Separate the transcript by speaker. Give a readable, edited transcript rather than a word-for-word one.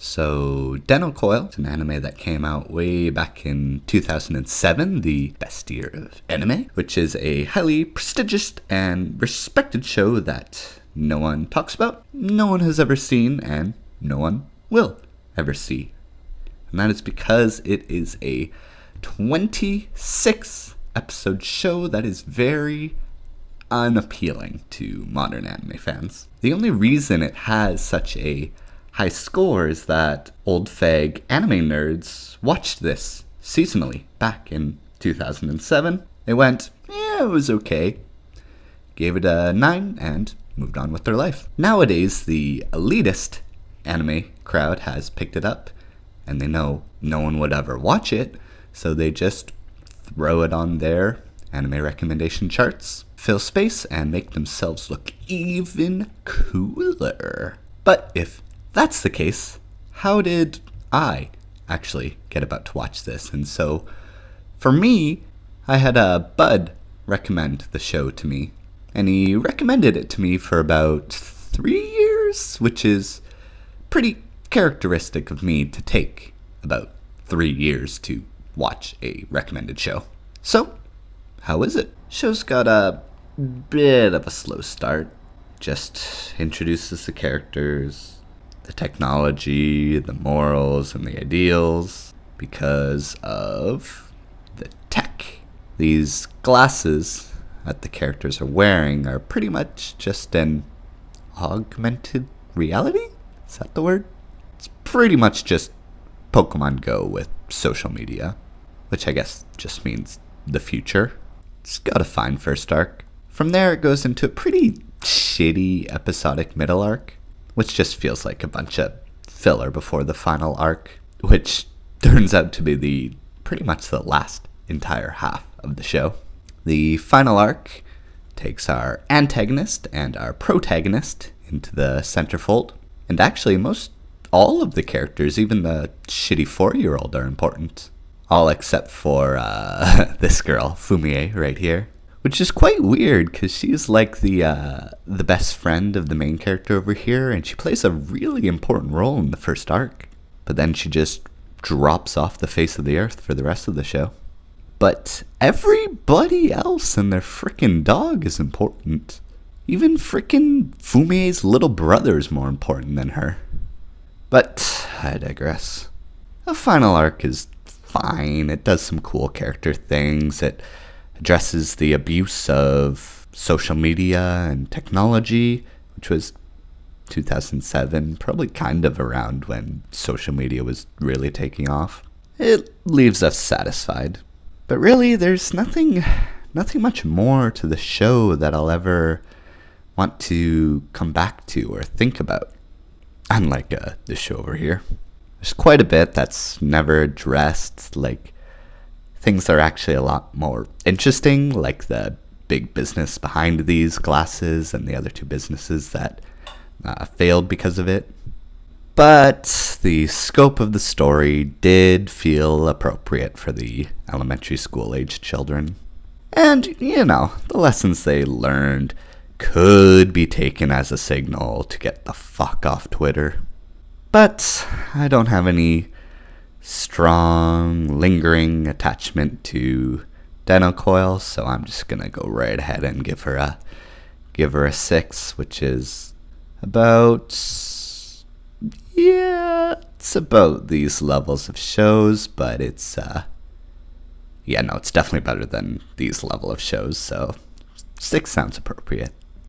Speaker 1: So, Dennou Coil is an anime that came out way back in 2007, the best year of anime, which is a highly prestigious and respected show that no one talks about, no one has ever seen, and no one will ever see. And that is because it is a 26 episode show that is very unappealing to modern anime fans. The only reason it has such a high score is that old fag anime nerds watched this seasonally back in 2007. They went, yeah, it was okay, gave it a 9, and moved on with their life. Nowadays, the elitist anime crowd has picked it up, and they know no one would ever watch it, so they just throw it on their anime recommendation charts, fill space, and make themselves look even cooler. But if that's the case, how did I actually get about to watch this? And so, for me, I had a bud recommend the show to me, and he recommended it to me for about 3 years, which is pretty characteristic of me to take about 3 years to watch a recommended show. So, how is it? Show's got a bit of a slow start. Just introduces the characters, the technology, the morals, and the ideals because of the tech. These glasses that the characters are wearing are pretty much just an augmented reality? Is that the word? It's pretty much just Pokemon Go with social media, which I guess just means the future. It's got a fine first arc. From there, it goes into a pretty shitty episodic middle arc, which just feels like a bunch of filler before the final arc, which turns out to be pretty much the last entire half of the show. The final arc takes our antagonist and our protagonist into the centerfold, and actually all of the characters, even the shitty 4-year-old, are important. All except for this girl, Fumie, right here. Which is quite weird, because she's like the best friend of the main character over here, and she plays a really important role in the first arc. But then she just drops off the face of the earth for the rest of the show. But everybody else and their frickin' dog is important. Even frickin' Fumie's little brother is more important than her. But I digress. The final arc is fine. It does some cool character things. It addresses the abuse of social media and technology, which was 2007, probably kind of around when social media was really taking off. It leaves us satisfied. But really, there's nothing much more to the show that I'll ever want to come back to or think about. Unlike this show over here. There's quite a bit that's never addressed, like things that are actually a lot more interesting, like the big business behind these glasses and the other two businesses that failed because of it. But the scope of the story did feel appropriate for the elementary school-aged children. And, the lessons they learned could be taken as a signal to get the fuck off Twitter. But I don't have any strong, lingering attachment to Dennou Coil, so I'm just gonna go right ahead and give her a 6, which is about, it's about these levels of shows, but it's it's definitely better than these level of shows, so 6 sounds appropriate.